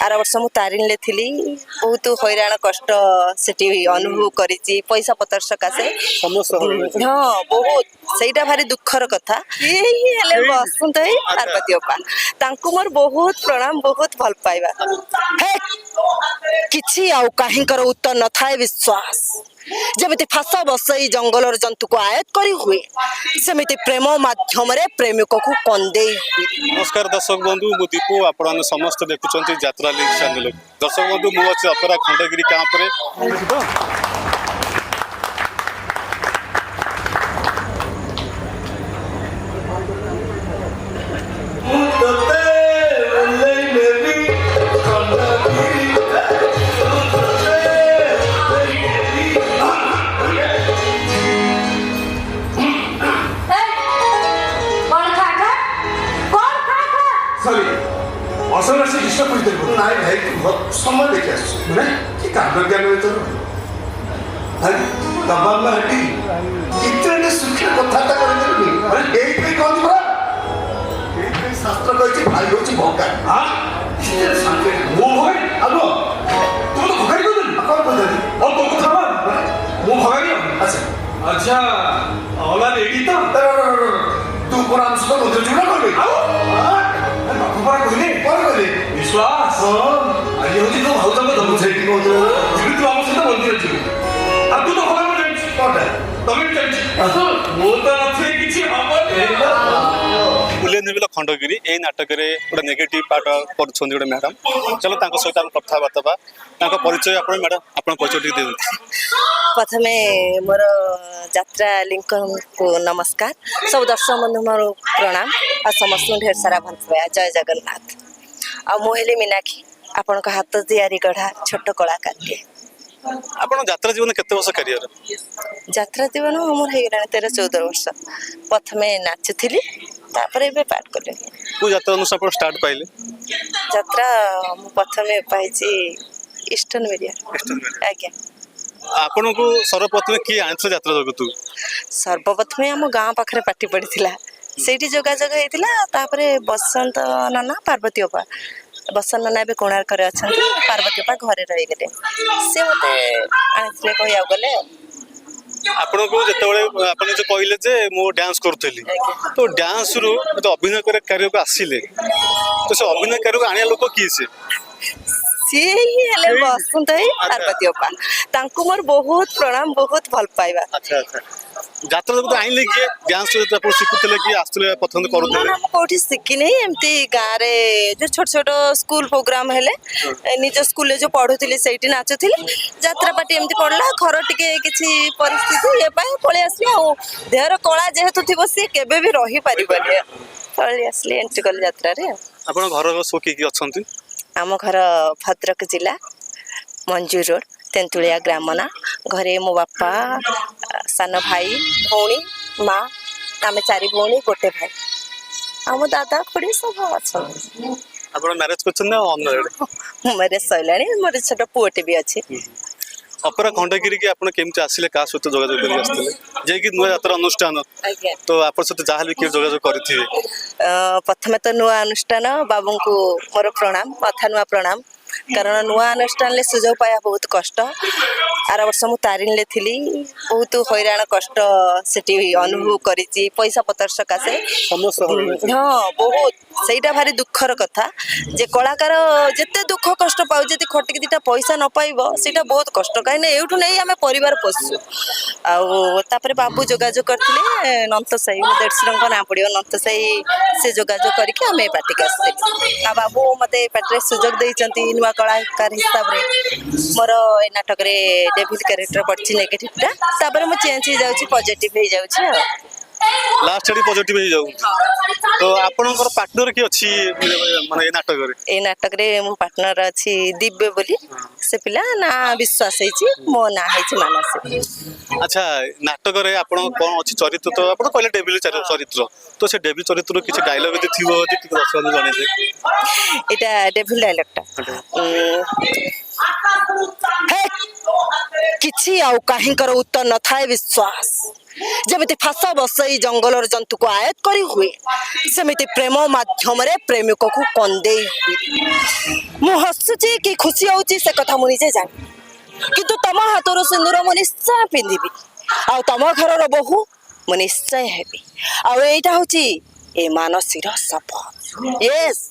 Are वर्ष मु तारिन ले थिली बहुत हैरान कष्ट सेठी अनुभव करिछि पैसा पतर सकासे हाँ बहुत सेटा भारी दुखर कथा यही हेले बसंत है पार्वती अपा तांकु मोर बहुत प्रणाम बहुत भल पाइबा हे किछि आउ काहींकर उत्तर न थाए विश्वास जमिति फासा बसई जंगल जंतु को आयत करी हुए सेमिति प्रेम माध्यम रे प्रेमिक को कंदे नमस्कार दर्शक बंधु मु दीपू आपण समस्त देखुछंती यात्रा लिंक चैनल दर्शक बंधु मु अछि अपरा खंडगिरी कैंप रे भाई समय देखे कि कांड ज्ञान भाई दबाव में हटी कितने सुखी कथाटा शास्त्र कही भाई हूँ भगा हाँ मो भाई आलो तुम तो भगाई कौन पचारि और तुमको था मो भगाई अच्छा अच्छा औलाद एडी तो तू कोन हम सब मंदिर जुड़ा कर विश्वास आज होती तो भाव तक दम से ठीक होतो जीवित तू हम सहित मंदिर छी अब तू तो खबर में जाई कोटा तमे भी जाई वो तो नथे किछि बुले निर्मल खंडगिरी ए नाटक रे गोटे नेगेटिव पार्ट करछोंदी गोटे मैडम चलो तांको सहित हम कथा बातबा तांको परिचय आपण मैडम आपण परिचय टिक देउ प्रथमे मोर यात्रा लिंक को नमस्कार सब दर्शक बंधु मोर प्रणाम आ समस्त ढेर सारा भल पाया जय जगन्नाथ आ मोहली मीनाक्षी आपण का हाथ तैयारी गढ़ा छोट कलाकार के आपण यात्रा जीवन केते वर्ष करियर यात्रा जीवन हमर हे गला 13-14 वर्ष प्रथमे नाचुथिली तापर एबे पाठ करले को यात्रा अनुसार आपण स्टार्ट पाइले यात्रा हम प्रथमे पाइछि ईस्टर्न मीडिया आज्ञा आपण को सर्वप्रथम की आंसर यात्रा जगतु सर्वप्रथमे हम गांव पाखरे पार्टी पड़ीथिला सेठी जोगाजोग हेतिला तापरे बसंत नाना पार्वती अपा बसंत नाना बे कोणार्क रे अछंती पार्वती अपा घरे रहि गेले से मते आनिथिले कहिया गले आपण को जेतेबेले आपण जे कहिले जे मो डांस करथली तो डांस रु तो अभिनय करे कार्य को आसीले तो से अभिनय कार्य को आनिया लोक की से सी हेले बसंत है पार्वती अपा तांकु मोर बहुत प्रणाम बहुत भल पाइबा अच्छा अच्छा यात्रा तो आइन लेके डांस तो आप शिखुतले कि आस्तले पसंद करूतले हम कोठी सिखी नहीं एमती गां रे जो छोट छोट स्कूल प्रोग्राम हेले निज स्कूल ले जो पढुथिले सेठी नाचुथिले यात्रा पार्टी एमती पडला घर टिके किछि परिस्थिति ए पाए पळे आसी आ देहर कला जेहेतु थिबो से केबे भी रही परिबले पळे आसले एंट्री कल यात्रा रे आपण घर सोकी की अछंती आम घर भद्रक जिला मंजूर रोड तेंतुलिया ग्रामना घरे मो बापा सान भाई भौणी माँ आम 4 भौणी गोटे भाई आम दादा खुड़ी सब अच्छा आपण मैरिज करछन ना अनमैरिड मैरिज सइलाणी मोर छोट पुओटे भी अछि अपरा खंडगिरी की आपण केमते आसीले का सहित जोगाजोग करि आस्तले जे कि नुवा यात्रा अनुष्ठान तो आपण सहित जाहले कि जोगाजोग करथिबे प्रथमे तो नुवा अनुष्ठान बाबू को मोर प्रणाम माथा नुवा प्रणाम कारण नुआ अनुष्ठान ले सुजोग पाया बहुत कष्ट आर वर्ष मु तारिन ले थिली बहुत हैरान कष्ट सेठी अनुभव करिछि पैसा पतर सकासे हाँ बहुत सेटा भारी दुखर कथा जे कलाकार जेते दुख कष्ट पाउ जति खटिक दिटा पैसा न पाइबो सेटा बहुत कष्ट काई ने एठु नै हमें परिवार पोसु आ तापरे बाबू जोगाजोग करथिले नंत साई मो देडसरंग ना पडियो नंत साई से जोगाजोग करके हमें पार्टी करते आ बाबू मते पार्टी सुजोग देइचंती नुआ कलाकार हिसाब रे मोर ए नाटक रे डेविल कैरेक्टर पड़छि नेगेटिव टा तापर मो चेंज हो जाउछि पॉजिटिव हो जाउछि लास्ट एडी पॉजिटिव हो जाउ तो आपनकर पार्टनर की अछि माने ए नाटक रे मो पार्टनर अछि दिव्य बोली से पिला ना विश्वास हेछि मो ना हेछि मानस अच्छा नाटक रे आपन कोन अछि चरित्र तो आपन कहले डेविल चरित्र तो से डेविल चरित्र किछि डायलॉग दे थिबो जे टिक दर्शक जाने दे एटा डेविल डायलॉग टा କିଛି ଆଉ କାହିଁଙ୍କର ଉତ୍ତର ନଥାଏ ବିଶ୍ୱାସ ଯେମିତି ଫାସ ବସେଇ ଜଙ୍ଗଲର ଜନ୍ତୁକୁ ଆୟତ କରି ହୁଏ ସେମିତି ପ୍ରେମ ମାଧ୍ୟମରେ ପ୍ରେମିକକୁ କନ୍ଦେଇ ହୁଏ ମୁଁ ହସୁଛି କି ଖୁସି ହଉଛି ସେ କଥା ମୁଁ ନିଜେ ଜାଣି କିନ୍ତୁ ତମ ହାତରୁ ସିନ୍ଦୁର ମୁଁ ନିଶ୍ଚୟ ପିନ୍ଧିବି ଆଉ ତମ ଘରର ବୋହୂ ମୁଁ ନିଶ୍ଚୟ ହେବି ଆଉ ଏଇଟା ହଉଛି ଏ ମାନସୀର ଶପଥ ୟେସ୍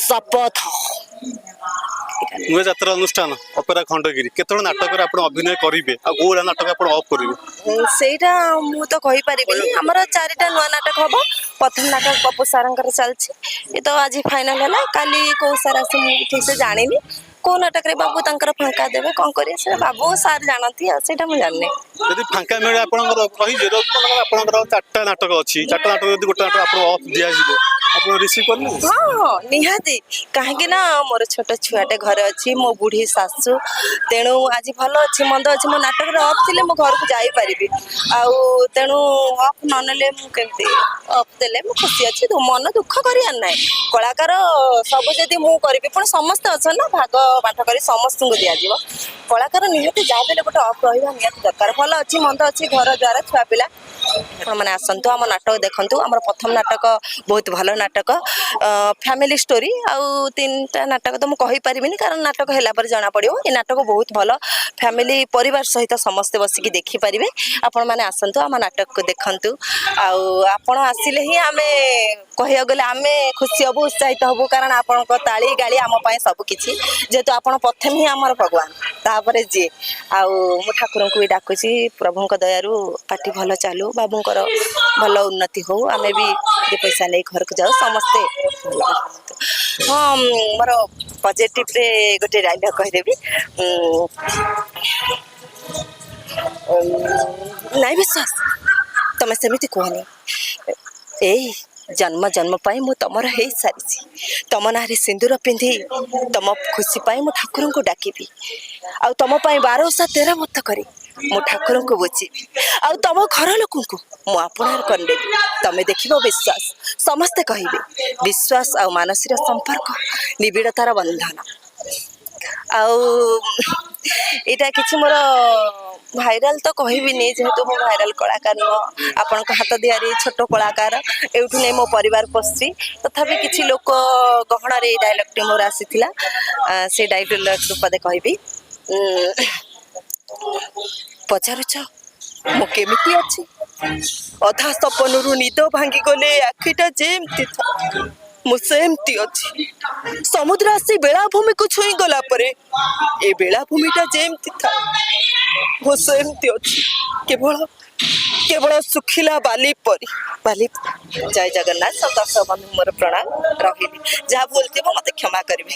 ଶପଥ ନୂଆ ଯାତ୍ରା ଅନୁଷ୍ଠାନ ଅପେରା ଖଣ୍ଡଗିରି କେତେବେଳେ ନାଟକରେ ଆପଣ ଅଭିନୟ କରିବେ ଆଉ କୋଉ ନାଟକ ଆପଣ ଅଫ୍ କରିବେ? ସେଇଟା ମୁଁ ତ କହିପାରିବିନି ଆମର 4ଟା ନୂଆ ନାଟକ ହବ ପ୍ରଥମ ନାଟକ ପପୁ ସାରଙ୍କର ଚାଲିଛି ଏ ତ ଆଜି ଫାଇନାଲ ହେଲା କାଲି କୋଉ ସାର୍ ଆସି ମୁଁ ଠିକ ସେ ଜାଣିନି କୋଉ ନାଟକରେ ବାବୁ ତାଙ୍କର ଫାଙ୍କା ଦେବେ କଣ କରିବେ ସେଟା ବାବୁ ସାର୍ ଜାଣନ୍ତି ଆଉ ସେଇଟା ମୁଁ ଜାଣିନି ଯଦି ଫାଙ୍କା ମିଳେ ଆପଣଙ୍କର କହିବେ ଆପଣଙ୍କର 4ଟା ନାଟକ ଅଛି 4ଟା ନାଟକ ଯଦି ଗୋଟେ ନାଟକ ଆପଣ ଅଫ୍ ଦିଆଯିବ ଆପଣ ରିସିଭ୍ କରିନେବେ? ହଁ ହଁ ନିହାତି କାହିଁକି ନା ମୋର ଛୋଟ ଛୁଆଟେ ଘରେ ଅଛି ମୋ ବୁଢୀ ଶାଶୁ ତେଣୁ ଆଜି ଭଲ ଅଛି ମନ୍ଦ ଅଛି ମୋ ନାଟକରେ ଅଫ୍ ଥିଲେ ମୁଁ ଘରକୁ ଯାଇପାରିବି ଆଉ ତେଣୁ ଅଫ୍ ନ ନେଲେ ମୁଁ କେମିତି ଅଫ୍ ଦେଲେ ମୁଁ ଖୁସି ଅଛି ମନ ଦୁଃଖ କରିବାର ନାହିଁ କଳାକାର ସବୁ ଯଦି ମୁଁ କରିବି ପୁଣି ସମସ୍ତେ ଅଛନ୍ତି ନା ଭାଗ ବାଣ୍ଟ କରି ସମସ୍ତଙ୍କୁ ଦିଆଯିବ କଳାକାର ନିହାତି ଯାହା ହେଲେ ଗୋଟେ ଅଫ୍ ରହିବା ନିହାତି ଦରକାର ଭଲ ଅଛି ମନ୍ଦ ଅଛି ଘର ଦ୍ୱାର ଛୁଆ ପିଲା ଆପଣମାନେ ଆସନ୍ତୁ ଆମ ନାଟକ ଦେଖନ୍ତୁ ଆମର ପ୍ରଥମ ନାଟକ ବହୁତ ଭଲ ନାଟକ ଫ୍ୟାମିଲି ଷ୍ଟୋରି ଆଉ 3ଟା ନାଟକ ତ ମୁଁ କହିପାରିବିନି କାରଣ ନାଟକ ହେଲା ପରେ ଜଣା ପଡ଼ିବ ଏ ନାଟକ ବହୁତ ଭଲ ଫ୍ୟାମିଲି ପରିବାର ସହିତ ସମସ୍ତେ ବସିକି ଦେଖିପାରିବେ ଆପଣମାନେ ଆସନ୍ତୁ ଆମ ନାଟକକୁ ଦେଖନ୍ତୁ ଆଉ ଆପଣ ଆସିଲେ ହିଁ ଆମେ କହିବାକୁ ଗଲେ ଆମେ ଖୁସି ହବୁ ଉତ୍ସାହିତ ହବୁ କାରଣ ଆପଣଙ୍କ ତାଳି ଗାଳି ଆମ ପାଇଁ ସବୁ କିଛି ଯେହେତୁ ଆପଣ ପ୍ରଥମେ ହିଁ ଆମର ଭଗବାନ ତାପରେ ଯିଏ ଆଉ ମୁଁ ଠାକୁରଙ୍କୁ ବି ଡାକୁଛି ପ୍ରଭୁଙ୍କ ଦୟାରୁ ପାଟି ଭଲ ଚାଲୁ ବାବୁଙ୍କର ଭଲ ଉନ୍ନତି ହଉ ଆମେ ବି 2 ପଇସା ନେଇ ଘରକୁ ଯାଉ ସମସ୍ତେ ହଁ ମୋର ପଜିଟିଭରେ ଗୋଟେ ଡାଇଲଗ କହିଦେବି ନାଇଁ ବିଶ୍ୱାସ ତମେ ସେମିତି କୁହନି ଏଇ ଜନ୍ମ ଜନ୍ମ ପାଇଁ ମୁଁ ତମର ହେଇସାରିଛି ତମ ନାଁରେ ସିନ୍ଦୁର ପିନ୍ଧି ତମ ଖୁସି ପାଇଁ ମୁଁ ଠାକୁରଙ୍କୁ ଡାକିବି ଆଉ ତମ ପାଇଁ 12 ଓଷା 13 ବ୍ରତ କରି ମୁଁ ଠାକୁରଙ୍କୁ ବୁଝିବି ଆଉ ତମ ଘର ଲୋକଙ୍କୁ ମୁଁ ଆପଣାର କରିନେବି ତମେ ଦେଖିବ ବିଶ୍ୱାସ ସମସ୍ତେ କହିବେ ବିଶ୍ୱାସ ଆଉ ମାନସୀର ସମ୍ପର୍କ ନିବିଡ଼ତାର ବନ୍ଧନ ଆଉ ଏଇଟା କିଛି ମୋର ଭାଇରାଲ ତ କହିବିନି ଯେହେତୁ ମୁଁ ଭାଇରାଲ କଳାକାର ନୁହଁ ଆପଣଙ୍କ ହାତ ତିଆରି ଛୋଟ କଳାକାର ଏଇଠୁ ନେଇ ମୋ ପରିବାର ପୋଷିଛି ତଥାପି କିଛି ଲୋକ ଗହଣରେ ଏଇ ଡାଇଲଗଟି ମୋର ଆସିଥିଲା ସେ ଡାଇଲଗ ରୂପଦେ କହିବି ପଚାରୁଛ ମୁଁ କେମିତି ଅଛି ଅଧା ସପନରୁ ନିଦ ଭାଙ୍ଗିଗଲେ ଆଖିଟା ଯେମିତି ମୁଁ ସେମିତି ଅଛି ସମୁଦ୍ର ଆସି ବେଳାଭୂମିକୁ ଛୁଇଁ ଗଲା ପରେ ଏ ବେଳାଭୂମିଟା ଯେମିତି ଥାଏ ମୁଁ ସେମିତି ଅଛି କେବଳ କେବଳ ଶୁଖିଲା ବାଲି ପରି ବାଲି ଜୟ ଜଗନ୍ନାଥ ସବୁ ଦର୍ଶକ ବନ୍ଧୁ ମୋର ପ୍ରଣାମ ରହିଲି ଯାହା ଭୁଲ ଥିବ ମତେ କ୍ଷମା କରିବେ